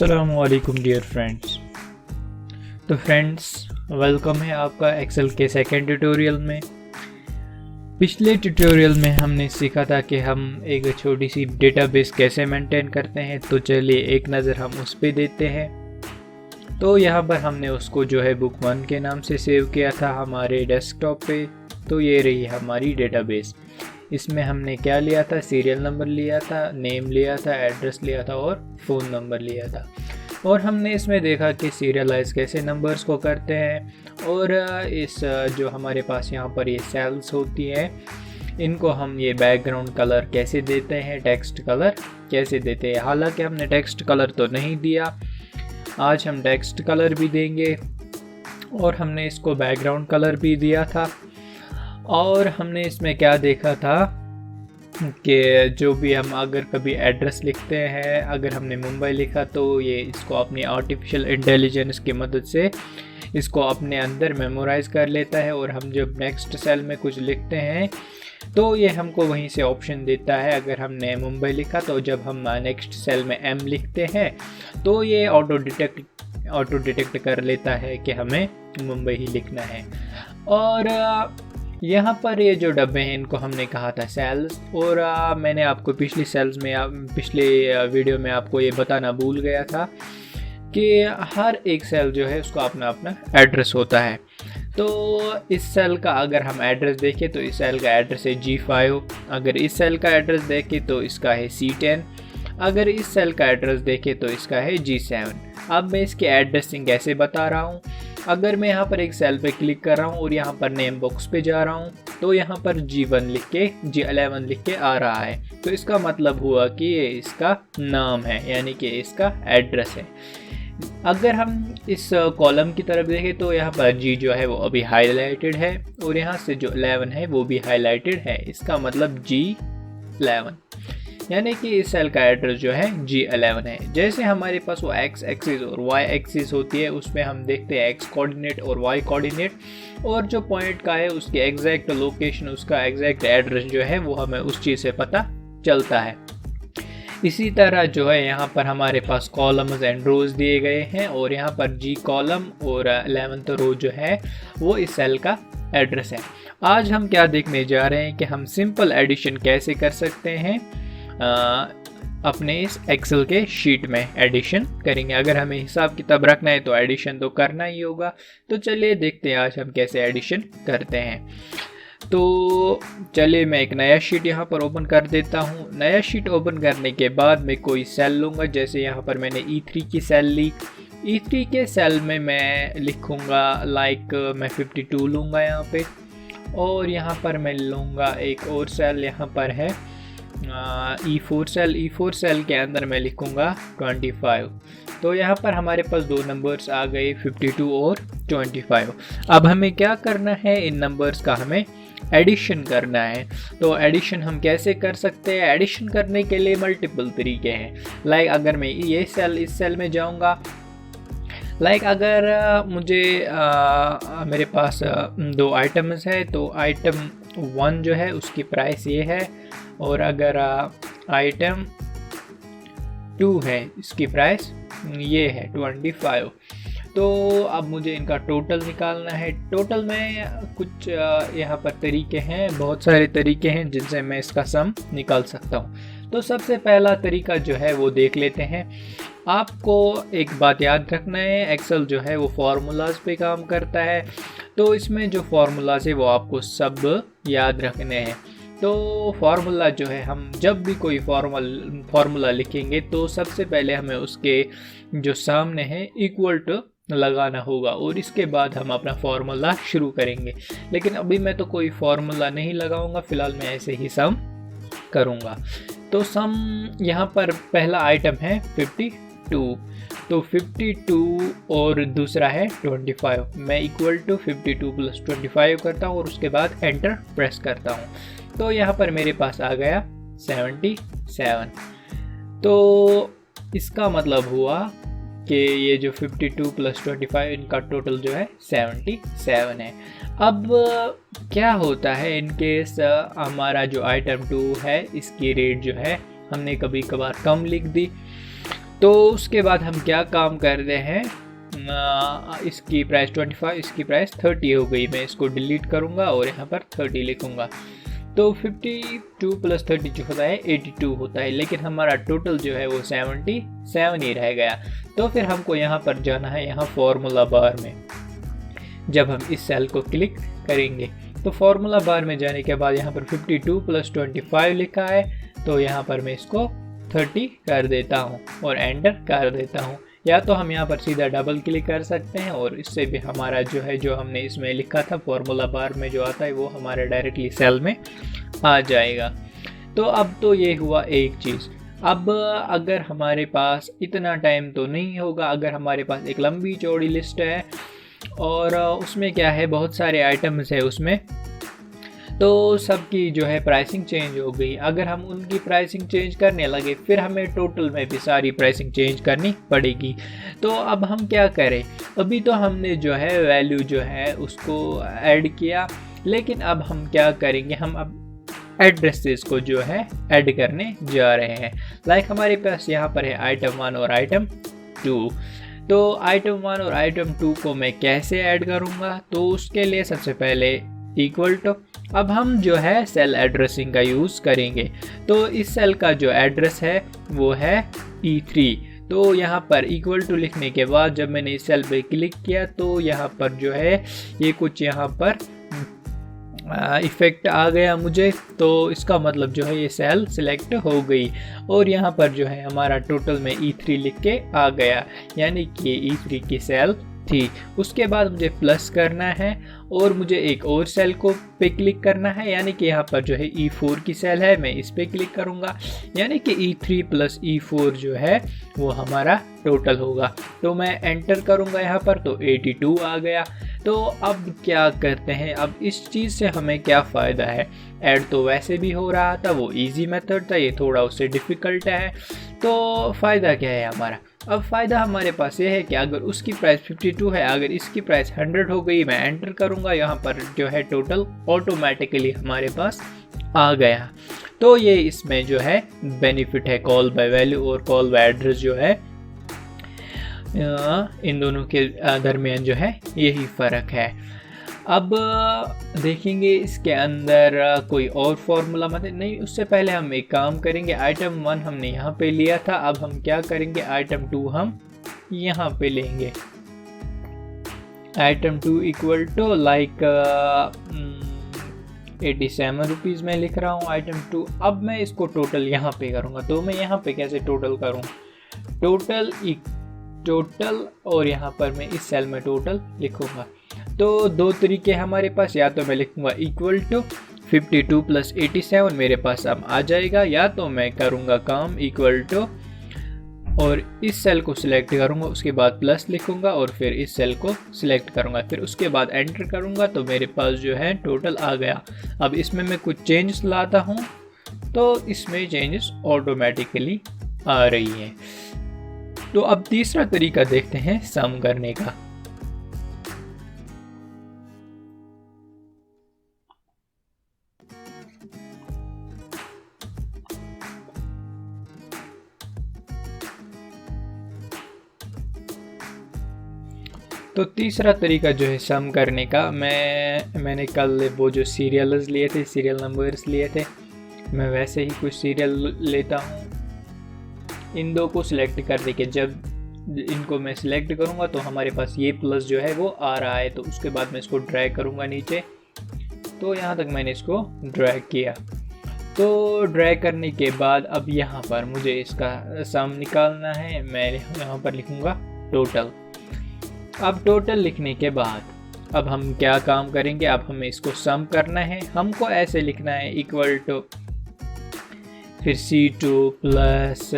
अस्सलामुअलैकुम dear friends. तो friends, welcome है आपका एक्सेल के सेकेंड ट्यूटोरियल में। पिछले ट्यूटोरियल में हमने सीखा था कि हम एक छोटी सी डेटाबेस कैसे मेंटेन करते हैं। तो चलिए एक नज़र हम उस पर देते हैं। तो यहाँ पर हमने उसको जो है बुक 1 के नाम से सेव किया था हमारे डेस्कटॉप पे। तो ये रही हमारी डेटाबेस। इसमें हमने क्या लिया था, सीरियल नंबर लिया था, नेम लिया था, एड्रेस लिया था और फ़ोन नंबर लिया था। और हमने इसमें देखा कि सीरियलाइज़ कैसे नंबर्स को करते हैं। और इस जो हमारे पास यहाँ पर ये सेल्स होती हैं, इनको हम ये बैकग्राउंड कलर कैसे देते हैं, टेक्स्ट कलर कैसे देते हैं। हालांकि हमने टेक्स्ट कलर तो नहीं दिया, आज हम टेक्स्ट कलर भी देंगे और हमने इसको बैकग्राउंड कलर भी दिया था। और हमने इसमें क्या देखा था कि जो भी हम अगर कभी एड्रेस लिखते हैं, अगर हमने मुंबई लिखा तो ये इसको अपनी आर्टिफिशियल इंटेलिजेंस की मदद से इसको अपने अंदर मेमोराइज़ कर लेता है। और हम जब नेक्स्ट सेल में कुछ लिखते हैं तो ये हमको वहीं से ऑप्शन देता है। अगर हमने मुंबई लिखा तो जब हम नेक्स्ट सेल में एम लिखते हैं तो ये ऑटो डिटेक्ट कर लेता है कि हमें मुंबई ही लिखना है। और यहाँ पर ये जो डब्बे हैं इनको हमने कहा था सेल्स। और मैंने आपको पिछले वीडियो में आपको ये बताना भूल गया था कि हर एक सेल जो है उसका अपना अपना एड्रेस होता है। तो इस सेल का अगर हम एड्रेस देखें तो इस सेल का एड्रेस है G5। अगर इस सेल का एड्रेस देखें तो इसका है C10। अगर इस सेल का एड्रेस देखें तो इसका है G7। अब मैं इसकी एड्रेसिंग कैसे बता रहा हूँ। अगर मैं यहाँ पर एक सेल पे क्लिक कर रहा हूँ और यहाँ पर नेम बॉक्स पे जा रहा हूँ तो यहाँ पर G1 लिख के G11 लिख के आ रहा है। तो इसका मतलब हुआ कि ये इसका नाम है, यानी कि इसका एड्रेस है। अगर हम इस कॉलम की तरफ देखें तो यहाँ पर G जो है वो अभी हाईलाइटेड है और यहाँ से जो 11 है वो भी हाईलाइटेड है। इसका मतलब G11, यानी कि इस सेल का एड्रेस जो है G11 है। जैसे हमारे पास वो x एक्सिस और y एक्सिस होती है, उसमें हम देखते हैं x कोऑर्डिनेट और y कोऑर्डिनेट, और जो पॉइंट का है उसकी एग्जैक्ट लोकेशन, उसका एग्जैक्ट एड्रेस जो है वो हमें उस चीज़ से पता चलता है। इसी तरह जो है यहाँ पर हमारे पास कॉलम्स एंड रोज दिए गए हैं और यहाँ पर G कॉलम और 11th रो जो है वो इस सेल का एड्रेस है। आज हम क्या देखने जा रहे हैं कि हम सिंपल एडिशन कैसे कर सकते हैं। अपने इस एक्सेल के शीट में एडिशन करेंगे। अगर हमें हिसाब किताब रखना है तो एडिशन तो करना ही होगा। तो चलिए देखते हैं आज हम कैसे एडिशन करते हैं। तो चलिए मैं एक नया शीट यहाँ पर ओपन कर देता हूँ। नया शीट ओपन करने के बाद मैं कोई सेल लूँगा। जैसे यहाँ पर मैंने E3 की सेल ली। E3 के सेल में मैं लिखूँगा मैं 52 लूँगा यहाँ पे। और यहाँ पर मैं लूँगा एक और सेल, यहाँ पर है E4 सेल के अंदर मैं लिखूँगा 25। तो यहाँ पर हमारे पास दो नंबर्स आ गए, 52 और 25। अब हमें क्या करना है, इन नंबर्स का हमें एडिशन करना है। तो एडिशन हम कैसे कर सकते हैं। एडिशन करने के लिए मल्टीपल तरीके हैं। अगर मैं इस सेल में जाऊँगा, अगर मुझे मेरे पास दो आइटम्स है तो आइटम 1 जो है उसकी प्राइस ये है, और अगर आइटम 2 है इसकी प्राइस ये है 25। तो अब मुझे इनका टोटल निकालना है। टोटल में कुछ यहाँ पर तरीके हैं, बहुत सारे तरीके हैं जिनसे मैं इसका सम निकाल सकता हूँ। तो सबसे पहला तरीका जो है वो देख लेते हैं। आपको एक बात याद रखना है, एक्सेल जो है वो फार्मूलाज पे काम करता है। तो इसमें जो फार्मूलाज है वो आपको सब याद रखने हैं। तो फार्मूला जो है, हम जब भी कोई फार्मूला लिखेंगे तो सबसे पहले हमें उसके जो सामने है इक्वल टू लगाना होगा और इसके बाद हम अपना फार्मूला शुरू करेंगे। लेकिन अभी मैं तो कोई फार्मूला नहीं लगाऊंगा, फिलहाल मैं ऐसे ही सम करूंगा। तो सम यहाँ पर पहला आइटम है 52। तो 52 और दूसरा है 25। मैं इक्वल टू 52 + 25 करता हूँ और उसके बाद एंटर प्रेस करता हूँ। तो यहाँ पर मेरे पास आ गया 77। तो इसका मतलब हुआ कि ये जो 52 + 25 इनका टोटल जो है 77 है। अब क्या होता है इन केस हमारा जो आइटम 2 है इसकी रेट जो है हमने कभी कभार कम लिख दी, तो उसके बाद हम क्या काम करते हैं, इसकी प्राइस 25, इसकी प्राइस 30 हो गई। मैं इसको डिलीट करूँगा और यहाँ पर 30 लिखूँगा। तो 52 प्लस 30 जो होता है 82 होता है, लेकिन हमारा टोटल जो है वो 77 ही रह गया। तो फिर हमको यहाँ पर जाना है, यहाँ फार्मूला बार में जब हम इस सेल को क्लिक करेंगे तो फार्मूला बार में जाने के बाद यहाँ पर 52 प्लस 25 लिखा है, तो यहाँ पर मैं इसको 30 कर देता हूँ और एंटर कर देता हूँ। या तो हम यहाँ पर सीधा डबल क्लिक कर सकते हैं और इससे भी हमारा जो है, जो हमने इसमें लिखा था फार्मूला बार में जो आता है, वो हमारे डायरेक्टली सेल में आ जाएगा। तो अब तो ये हुआ एक चीज़। अब अगर हमारे पास इतना टाइम तो नहीं होगा, अगर हमारे पास एक लंबी चौड़ी लिस्ट है और उसमें क्या है, बहुत सारे आइटम्स है उसमें, तो सबकी जो है प्राइसिंग चेंज हो गई। अगर हम उनकी प्राइसिंग चेंज करने लगे फिर हमें टोटल में भी सारी प्राइसिंग चेंज करनी पड़ेगी। तो अब हम क्या करें, अभी तो हमने जो है वैल्यू जो है उसको ऐड किया, लेकिन अब हम क्या करेंगे, हम अब एड्रेसेस को जो है ऐड करने जा रहे हैं। लाइक हमारे पास यहाँ पर है आइटम 1 और आइटम 2। तो आइटम 1 और आइटम 2 को मैं कैसे ऐड करूँगा, तो उसके लिए सबसे पहले इक्वल टू, अब हम जो है सेल एड्रेसिंग का यूज़ करेंगे। तो इस सेल का जो एड्रेस है वो है E3। तो यहाँ पर इक्वल टू लिखने के बाद जब मैंने इस सेल पे क्लिक किया तो यहाँ पर जो है ये कुछ यहाँ पर इफ़ेक्ट आ गया मुझे, तो इसका मतलब जो है ये सेल सिलेक्ट हो गई और यहाँ पर जो है हमारा टोटल में E3 लिख के आ गया, यानी कि ये E3 की सेल थी। उसके बाद मुझे प्लस करना है और मुझे एक और सेल को पे क्लिक करना है, यानी कि यहाँ पर जो है E4 की सेल है, मैं इस पे क्लिक करूँगा, यानी कि E3 प्लस E4 जो है वो हमारा टोटल होगा। तो मैं एंटर करूँगा यहाँ पर, तो 82 आ गया। तो अब क्या करते हैं, अब इस चीज़ से हमें क्या फ़ायदा है, ऐड तो वैसे भी हो रहा था, वो इजी मेथड था, ये थोड़ा उससे डिफ़िकल्ट है। तो फ़ायदा क्या है हमारा, अब फ़ायदा हमारे पास ये है कि अगर उसकी प्राइस 52 है, अगर इसकी प्राइस 100 हो गई, मैं एंटर करूँगा, यहाँ पर जो है टोटल ऑटोमेटिकली हमारे पास आ गया। तो ये इसमें जो है बेनिफिट है कॉल बाय वैल्यू और कॉल बाय एड्रेस जो है, इन दोनों के दरमियान जो है यही फ़र्क है। अब देखेंगे इसके अंदर कोई और फॉर्मूला मतलब नहीं, उससे पहले हम एक काम करेंगे। आइटम 1 हमने यहाँ पे लिया था, अब हम क्या करेंगे, आइटम 2 हम यहाँ पे लेंगे। Item 2 equal to like 87 rupees में लिख रहा हूँ आइटम 2। अब मैं इसको टोटल यहाँ पे करूँगा, तो मैं यहाँ पे कैसे टोटल करूँ, टोटल और यहाँ पर मैं इस सेल में टोटल लिखूँगा। तो दो तरीके हमारे पास, या तो मैं लिखूँगा इक्वल टू 52 प्लस 87 मेरे पास अब आ जाएगा, या तो मैं करूँगा काम इक्वल टू और इस सेल को सिलेक्ट करूँगा, उसके बाद प्लस लिखूँगा और फिर इस सेल को सिलेक्ट करूँगा, फिर उसके बाद एंटर करूँगा, तो मेरे पास जो है टोटल आ गया। अब इसमें मैं कुछ चेंजेस लाता हूँ, तो इसमें चेंजेस ऑटोमेटिकली आ रही है। तो अब तीसरा तरीका देखते हैं सम करने का। तो तीसरा तरीका जो है सम करने का, मैंने कल वो जो सीरियल्स लिए थे, सीरियल नंबर्स लिए थे, मैं वैसे ही कुछ सीरियल लेता हूँ। इन दो को सिलेक्ट करने के जब इनको मैं सिलेक्ट करूँगा तो हमारे पास ये प्लस जो है वो आ रहा है, तो उसके बाद मैं इसको ड्रैग करूँगा नीचे। तो यहाँ तक मैंने इसको ड्रैग किया। तो ड्रैग करने के बाद अब यहाँ पर मुझे इसका सम निकालना है, मैं यहाँ पर लिखूँगा टोटल। अब टोटल लिखने के बाद अब हम क्या काम करेंगे, अब हमें इसको सम करना है। हमको ऐसे लिखना है इक्वल टू फिर C2 प्लस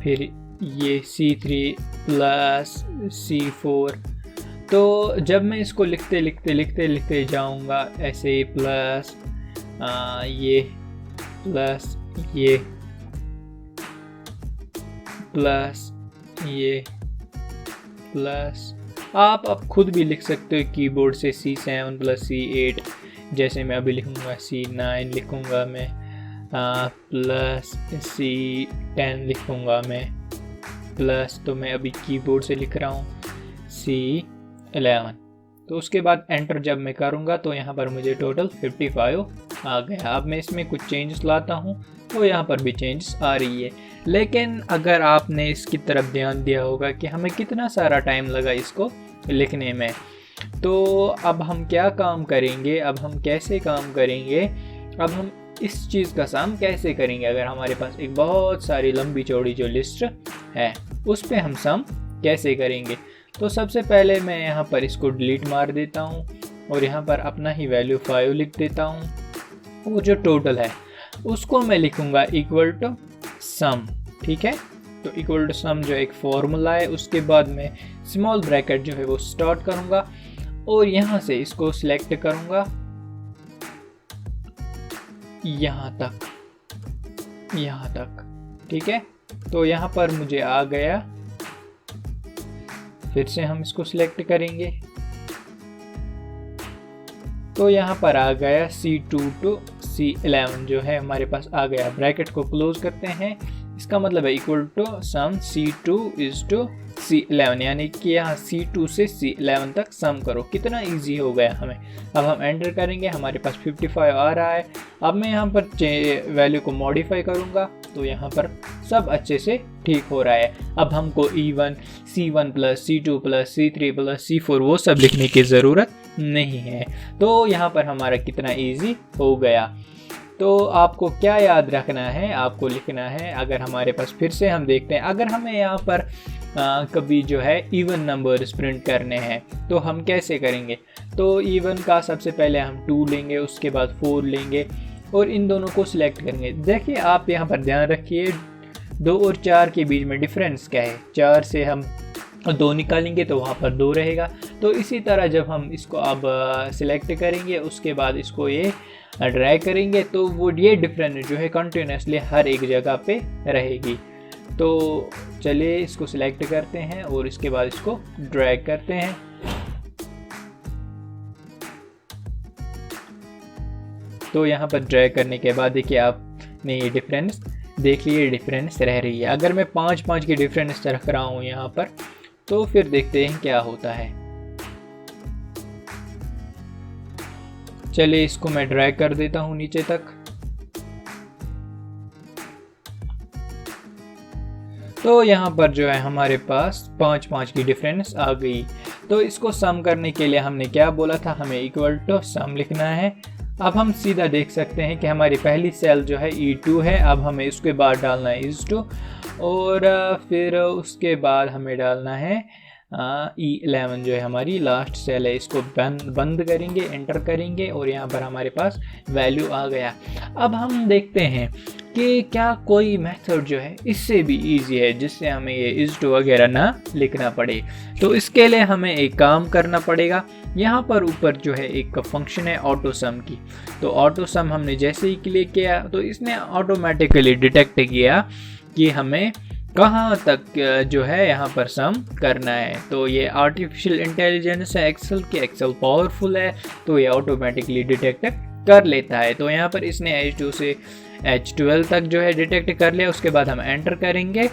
फिर ये C3 प्लस C4। तो जब मैं इसको लिखते जाऊंगा ऐसे ही, प्लस ये प्लस ये प्लस ये प्लस, आप अब खुद भी लिख सकते हो कीबोर्ड से C7 प्लस C8, जैसे मैं अभी लिखूँगा C9 लिखूँगा मैं, प्लस C10 लिखूँगा मैं, प्लस, तो मैं अभी कीबोर्ड से लिख रहा हूँ C11। तो उसके बाद एंटर जब मैं करूँगा तो यहाँ पर मुझे टोटल 55 आ गया। अब मैं इसमें कुछ चेंजेस लाता हूँ तो यहाँ पर भी चेंजेस आ रही है। लेकिन अगर आपने इसकी तरफ ध्यान दिया होगा कि हमें कितना सारा टाइम लगा इसको लिखने में, तो अब हम क्या काम करेंगे, अब हम कैसे काम करेंगे, अब हम इस चीज़ का सम कैसे करेंगे। अगर हमारे पास एक बहुत सारी लंबी चौड़ी जो लिस्ट है उस पर हम सम कैसे करेंगे। तो सबसे पहले मैं यहाँ पर इसको डिलीट मार देता हूँ और यहाँ पर अपना ही वैल्यू 5 लिख देता हूँ। वो जो टोटल है उसको मैं लिखूँगा इक्वल टू सम, ठीक है। तो इक्वल टू सम जो एक फॉर्मूला है, उसके बाद मैं स्मॉल ब्रैकेट जो है वो स्टार्ट करूँगा और यहाँ से इसको सिलेक्ट करूँगा यहाँ तक, ठीक है। तो यहाँ पर मुझे आ गया, फिर से हम इसको सिलेक्ट करेंगे तो यहाँ पर आ गया C2 to C11 जो है हमारे पास आ गया। ब्रैकेट को क्लोज करते हैं, इसका मतलब है equal to sum C2 is to C11, यानी कि यहाँ C2 से C11 तक सम करो। कितना इजी हो गया हमें। अब हम एंटर करेंगे, हमारे पास 55 आ रहा है। अब मैं यहाँ पर वैल्यू को मॉडिफाई करूँगा तो यहाँ पर सब अच्छे से ठीक हो रहा है। अब हमको E1, C1 plus C2 plus C3 plus C4 वो सब लिखने की ज़रूरत नहीं है। तो यहाँ पर हमारा कितना इजी हो गया। तो आपको क्या याद रखना है, आपको लिखना है। अगर हमारे पास फिर से हम देखते हैं, अगर हमें यहाँ पर कभी जो है इवन नंबर्स प्रिंट करने हैं तो हम कैसे करेंगे। तो इवन का सबसे पहले हम 2 लेंगे, उसके बाद 4 लेंगे और इन दोनों को सिलेक्ट करेंगे। देखिए आप यहाँ पर ध्यान रखिए 2 और 4 के बीच में डिफरेंस क्या है। 4 से हम 2 निकालेंगे तो वहाँ पर 2 रहेगा। तो इसी तरह जब हम इसको अब सिलेक्ट करेंगे, उसके बाद इसको ये ड्रैग करेंगे तो वो ये डिफरेंस जो है कंटिन्यूसली हर एक जगह पे रहेगी। तो चलिए इसको सिलेक्ट करते हैं और इसके बाद इसको ड्रैग करते हैं। तो यहाँ पर ड्रैग करने के बाद देखिए आपने ये डिफरेंस देख लिए, डिफरेंस रह रही है। अगर मैं 5 की डिफरेंस रख रहा हूँ यहाँ पर तो फिर देखते हैं क्या होता है। चलिए इसको मैं ड्रैग कर देता हूँ नीचे तक। तो यहाँ पर जो है हमारे पास 5 की डिफरेंस आ गई। तो इसको सम करने के लिए हमने क्या बोला था, हमें इक्वल टू सम लिखना है। अब हम सीधा देख सकते हैं कि हमारी पहली सेल जो है E2 है। अब हमें उसके बाद डालना है is2 और फिर उसके बाद हमें डालना है E11 जो है हमारी लास्ट सेल है। इसको बंद करेंगे, एंटर करेंगे और यहाँ पर हमारे पास वैल्यू आ गया। अब हम देखते हैं कि क्या कोई मेथड जो है इससे भी इजी है जिससे हमें ये is2 वगैरह ना लिखना पड़े। तो इसके लिए हमें एक काम करना पड़ेगा। यहाँ पर ऊपर जो है एक फंक्शन है ऑटो सम की। तो ऑटो सम हमने जैसे ही क्लिक किया तो इसने ऑटोमेटिकली डिटेक्ट किया कि हमें कहाँ तक जो है यहाँ पर सम करना है। तो ये आर्टिफिशियल इंटेलिजेंस है एक्सेल की, एक्सेल पावरफुल है तो ये ऑटोमेटिकली डिटेक्ट कर लेता है। तो यहाँ पर इसने H2 से H12 तक जो है डिटेक्ट कर लिया। उसके बाद हम एंटर करेंगे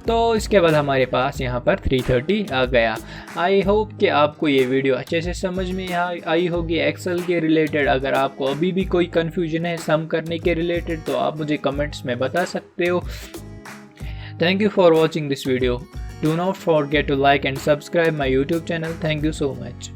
तो इसके बाद हमारे पास यहाँ पर 330 आ गया। आई होप कि आपको ये वीडियो अच्छे से समझ में आई होगी एक्सेल के रिलेटेड। अगर आपको अभी भी कोई कन्फ्यूजन है सम करने के रिलेटेड तो आप मुझे कमेंट्स में बता सकते हो। Thank you for watching this video. Do not forget to like and subscribe my YouTube channel. Thank you so much.